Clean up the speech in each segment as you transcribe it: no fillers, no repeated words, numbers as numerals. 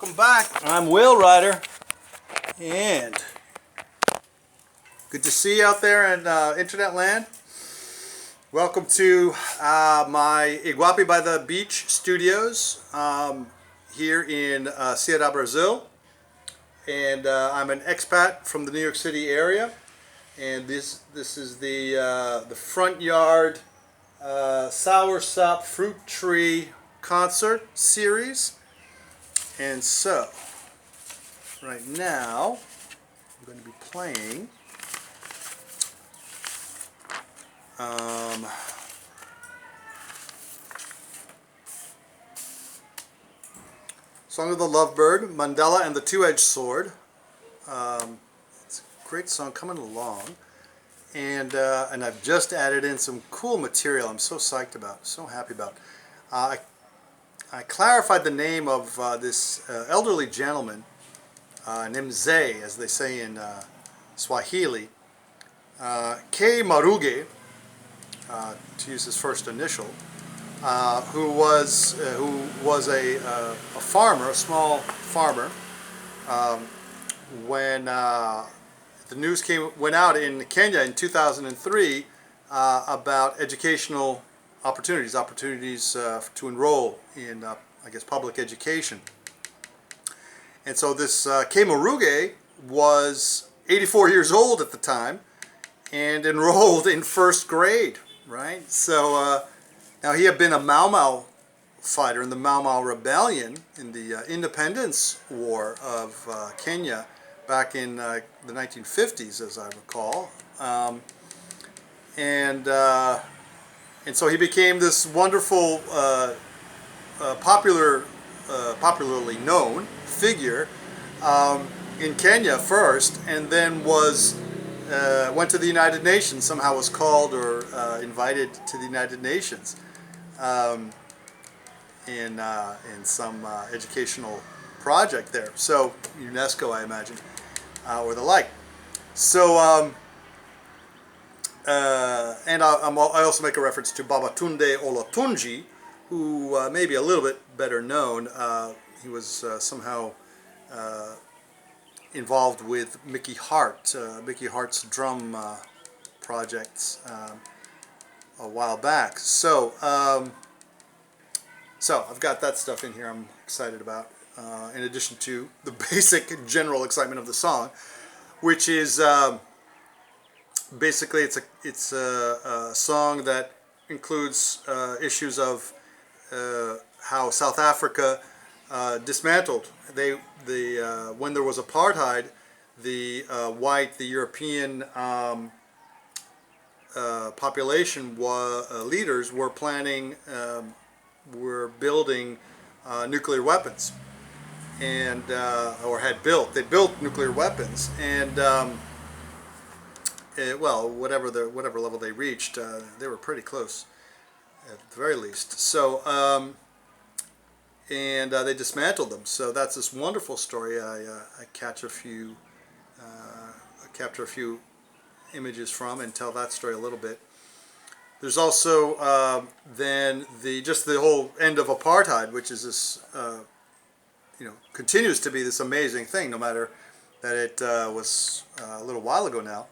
Welcome back. I'm Whale Rider, and good to see you out there in internet land. Welcome to my Iguape by the Beach studios here in Ceará, Brazil. And I'm an expat from the New York City area, and this is the front yard soursop fruit tree concert series. And so right now I'm going to be playing Song of the Lovebird, Mandela and the Two-Edged Sword. It's a great song coming along, and I've just added in some cool material I'm so psyched about, so happy about. I clarified the name of this elderly gentleman named Zay, as they say in Swahili, K. Maruge, to use his first initial, who was a farmer, a small farmer, when the news went out in Kenya in 2003 about educational opportunities to enroll in, I guess, public education. And so this K. Maruge was 84 years old at the time and enrolled in first grade, right? So now he had been a Mau Mau fighter in the Mau Mau Rebellion in the independence war of Kenya back in the 1950s, as I recall. And so he became this wonderful, popularly known figure in Kenya first, and then went to the United Nations. Somehow was called or invited to the United Nations in some educational project there. So UNESCO, I imagine, or the like. So. And I also make a reference to Babatunde Olatunji, who may be a little bit better known. He was somehow involved with Mickey Hart's drum projects a while back. So, I've got that stuff in here I'm excited about, in addition to the basic general excitement of the song, which is... basically, it's a song that includes issues of how South Africa dismantled. When there was apartheid, the European population leaders were building nuclear weapons, and they built nuclear weapons, and well, whatever level they reached, they were pretty close, at the very least. So, they dismantled them. So that's this wonderful story. I capture a few images from and tell that story a little bit. There's also then just the whole end of apartheid, which is this, continues to be this amazing thing, no matter that it was a little while ago now.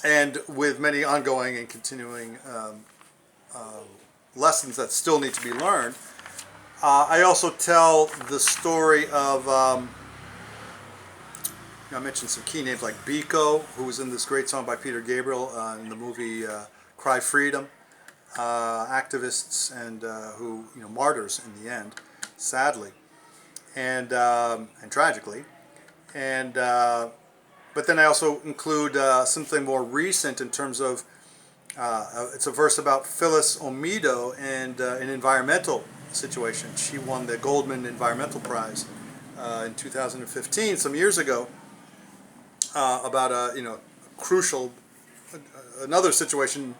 And with many ongoing and continuing lessons that still need to be learned. I also tell the story of, I mentioned some key names like Biko, who was in this great song by Peter Gabriel in the movie Cry Freedom, activists and who, martyrs in the end, sadly, and tragically. And but then I also include something more recent in terms of, it's a verse about Phyllis Omido and an environmental situation. She won the Goldman Environmental Prize in 2015, some years ago, about another situation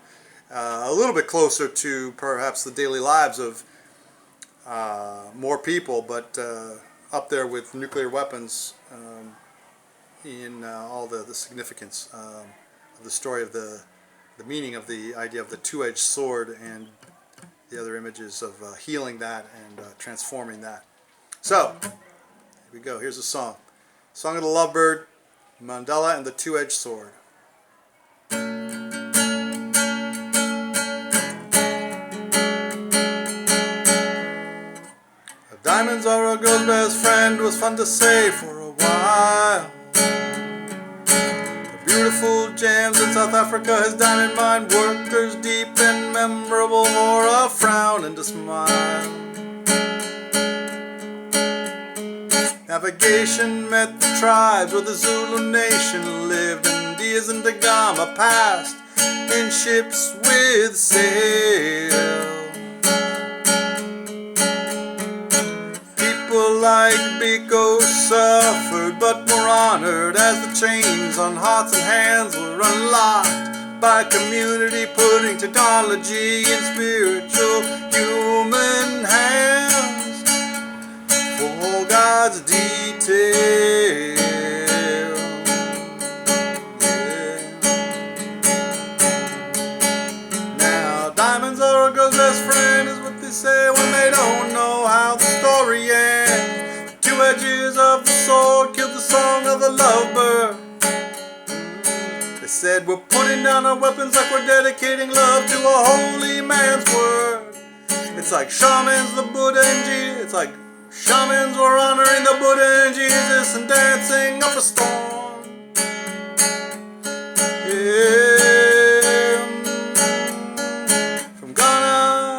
a little bit closer to perhaps the daily lives of more people, but up there with nuclear weapons. In all the significance of the story of the meaning of the idea of the two-edged sword and the other images of healing that and transforming that. So, here we go. Here's a song. Song of the Lovebird, Mandela and the Two-Edged Sword. Diamonds are a girl's best friend, was fun to say for a while. The beautiful gems in South Africa, his diamond mine, workers deep and memorable, for a frown and a smile. Navigation met the tribes where the Zulu nation lived, and Diaz and Da Gama passed in ships with sail. People like Biko suffered but were honored as the chains on hearts and hands were unlocked by community putting technology in spiritual human hands for God's detail. Now diamonds are a girl's best friend is what they say when they don't know how the story ends. Two edges of the sword killed the song of the lovebird. They said we're putting down our weapons like we're dedicating love to a holy man's word. It's like shamans, the Buddha and Jesus. It's like shamans were honoring the Buddha and Jesus and dancing up a storm. Yeah.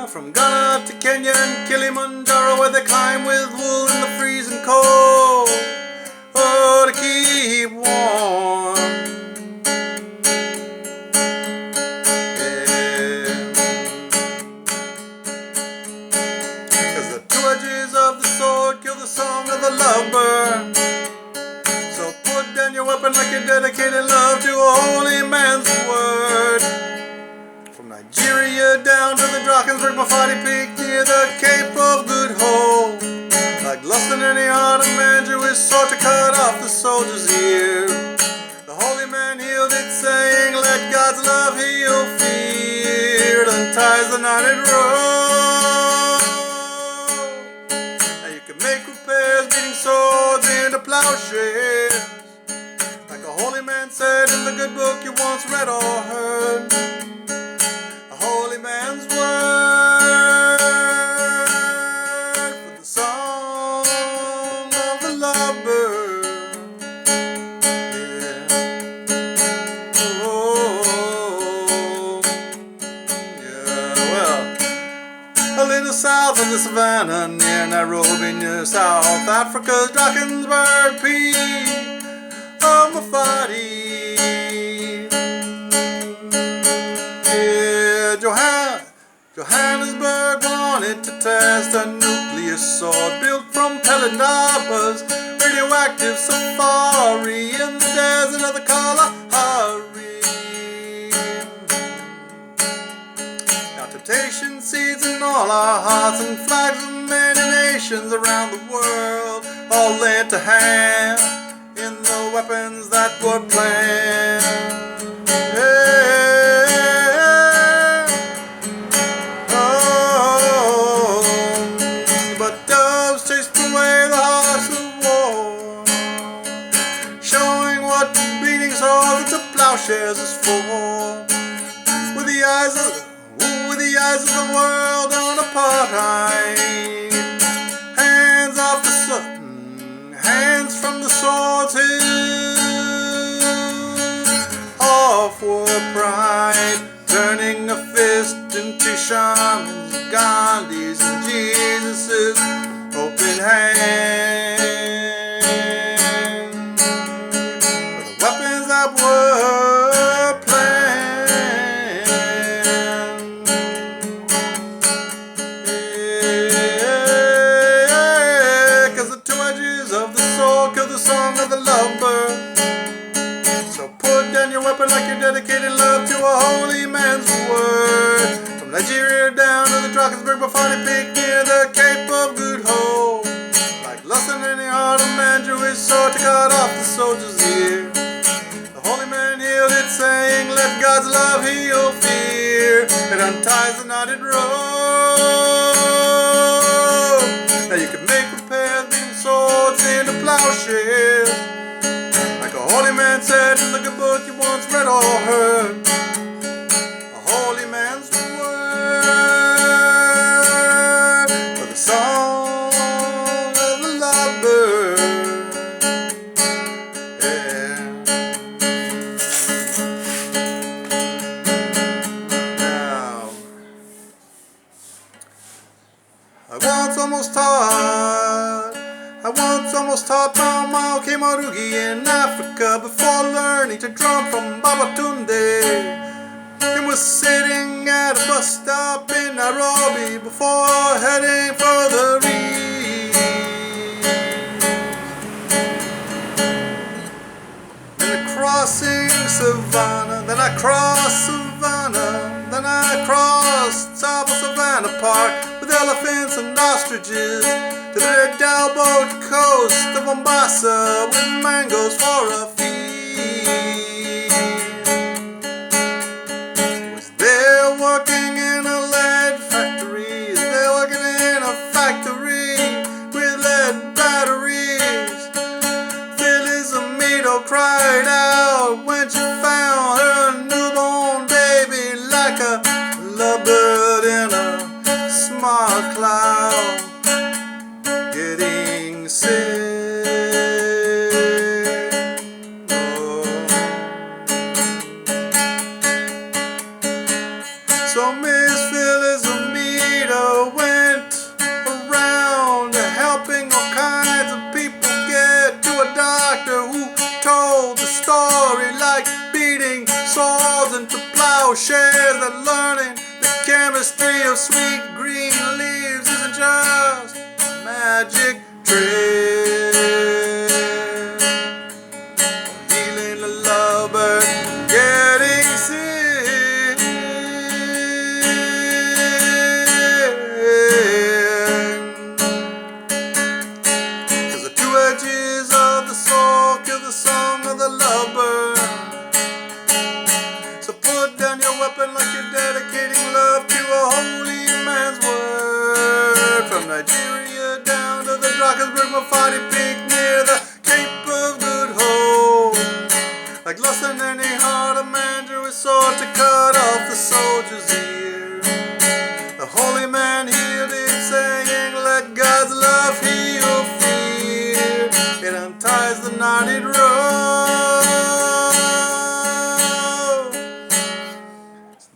From Ghana to Kenya and Kilimanjaro, where they climb with wool in the freezing cold, oh, to keep warm. Yeah. 'Cause the two edges of the sword kill the song of the lovebird. So put down your weapon like you're dedicating love to a holy man's word. From Nigeria down to the Drakensberg Mafati Peak near the Cape of Good Hope, like lust in any heart of man drew his sword to cut off the soldier's ear. The holy man healed it, saying, "Let God's love heal fear." It unties the knotted rope. Now you can make repairs, beating swords into plowshares, like a holy man said in the good book you once read or heard. Holy man's word for the song of the lovebird. Yeah. Oh, yeah. Well, a little south of the savannah near Nairobi, near South Africa's Drakensberg Peak of Mafati. Johannesburg wanted to test a nuclear sword built from pellet knobbers, radioactive safari in the desert of the Kalahari. Now temptation seeds in all our hearts and flags of many nations around the world, all lent a hand in the weapons that were planned. Plowshares is for, with the eyes of the world on apartheid. Hands off the hands from the swords hilt, off war pride, turning a fist into shamans, Gandhis and Jesus's open hand. For the weapons that were planned. Yeah, 'cause the two edges of the sword kill the song of the lovebird. So put down your weapon like you're dedicating love to a holy man's word. From Nigeria down to the Drakensberg Mafati Peak near the Cape of Good Hope, like lust in any heart of man drew his sword to cut off the soldier's ear. The holy man healed it, saying, "Let God's love heal fear." It unties the knotted rope. Now you can make repairs. heart. I once almost taught Mama Kemorugi in Africa before learning to drum from Babatunde. And was sitting at a bus stop in Nairobi before heading further east. And crossing Savannah, then I crossed Savannah, then I crossed top of Savannah Park with elephants and ostriches to the Dalbo coast of Mombasa with mangoes for a feast. Was there working in a lead factory? There working in a factory with lead batteries. Phyllis Omido cried out when she found her newborn baby like a lovebird in a smart cloud getting sick. Oh. So Miss Phyllis Omido went around helping all kinds of people get to a doctor who told the story like beating swords into plowshares, that learning the chemistry of sweet green leaves isn't just a magic trick. Healing the lovebird getting sick. 'Cause the two edges of the sword kill the song of the lovebird. So put down your weapon like you're dedicating love to a holy man's word. From Nigeria down to the Drakensberg Mafati Peak near the Cape of Good Hope. Like lust in any heart, a man drew his sword to cut off the soldier's ear. The holy man healed it, saying, let God's love heal fear. It unties the knotted rope.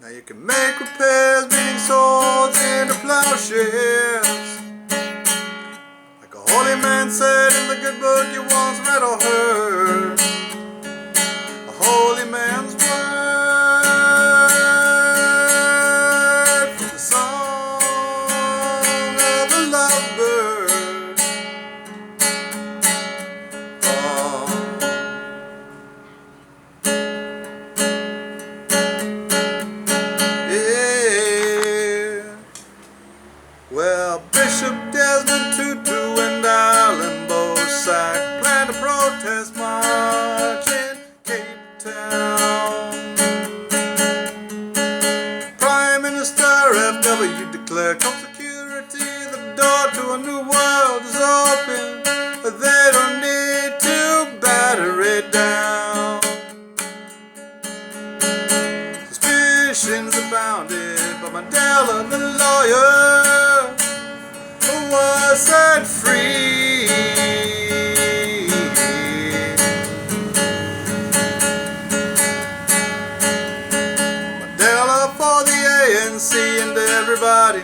Now you can make repairs, beating swords into plowshares. Like a holy man said in the good book you once read or heard. A holy man's word from the song of the lovebird. Oh. Well, Bishop Desmond Tutu and Alan Bosack planned a protest march in Cape Town. Prime Minister F.W. declared home security, the door to a new world is open. They don't need to batter it down. Suspicions abounded, but Mandela, the lawyer, was set free. Mandela for the ANC and everybody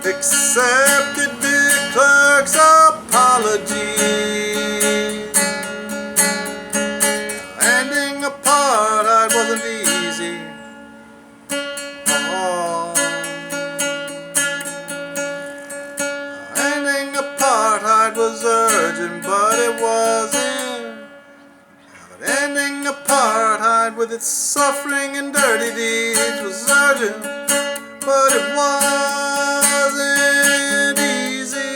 accepted the clerk's apology. Ending apartheid wasn't easy. Apartheid was urgent, but it wasn't. But ending apartheid with its suffering and dirty deeds was urgent, but it wasn't easy.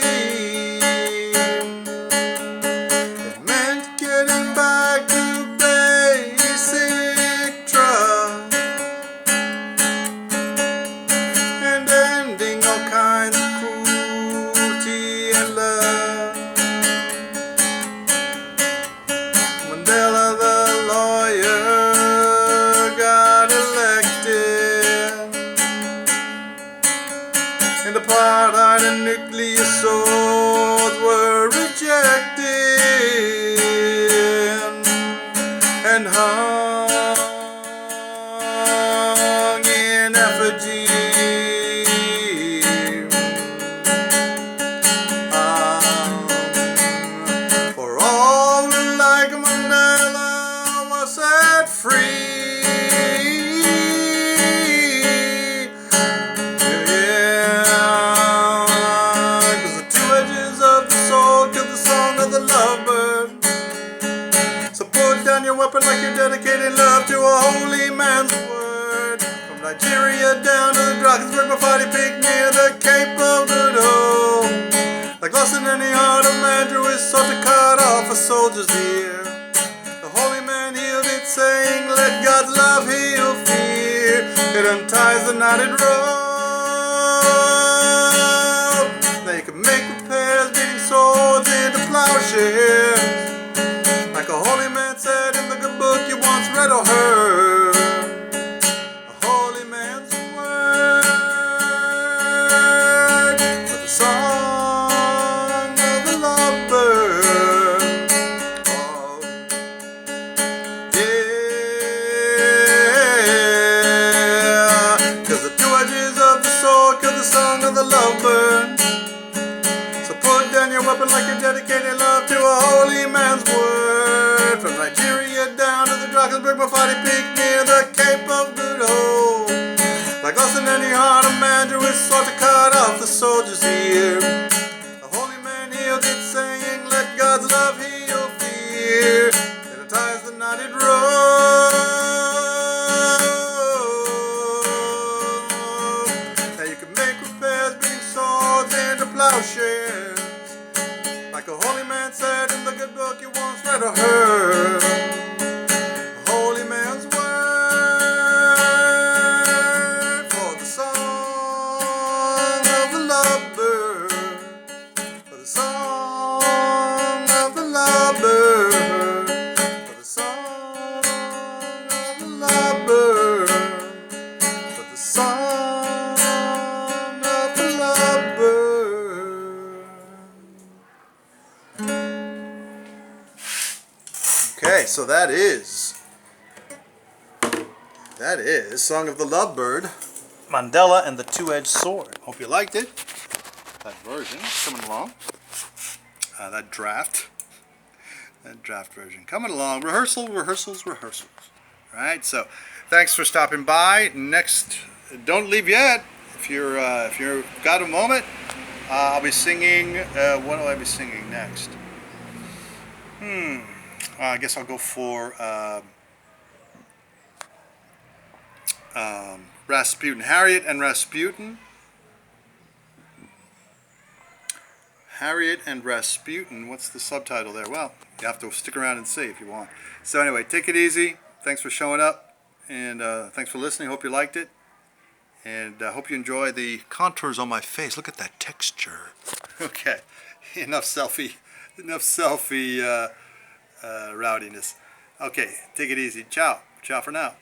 It meant getting back to basic trust and ending all kinds of cruelty and love. Mandela the lawyer got elected. heart of man drew his sword to cut off a soldier's ear. The holy man healed it, saying, let God's love heal fear. It unties the knotted rope. Now you can make repairs, beating swords into plowshares. Like a holy man said in the good book you once read or heard. A holy man's word for the song of the lovebird. Oh, yeah, 'cause the two edges of the sword kill the song of the lovebird. So put down your weapon like you dedicated love to a holy man's word. From Nigeria down to the Drakensberg, Mafati Peak near the Cape of Good Hope. Like us in any heart, a man drew his sword to cut off the soldier's ear. The holy man healed it, saying, let God's love heal fear. It unties the knotted rope. Now you can make repairs, beating swords into plowshares. Like a holy man said in the good book you once read or heard. A holy man's word for the song of the lovebird. For the song of the lovebird. For the song of the lovebird. For the song of the lovebird. Okay, so that is Song of the Lovebird, Mandela and the Two-Edged Sword. Hope you liked it. That version coming along. That draft version coming along. Rehearsals. Right. So, thanks for stopping by. Next, don't leave yet. If you've got a moment, I'll be singing. What will I be singing next? I guess I'll go for Rasputin. Harriet and Rasputin. Harriet and Rasputin. What's the subtitle there? Well, you have to stick around and see if you want. So anyway, take it easy. Thanks for showing up, and thanks for listening. Hope you liked it, and hope you enjoy the contours on my face. Look at that texture. Okay, enough selfie rowdiness. Okay, take it easy. Ciao for now.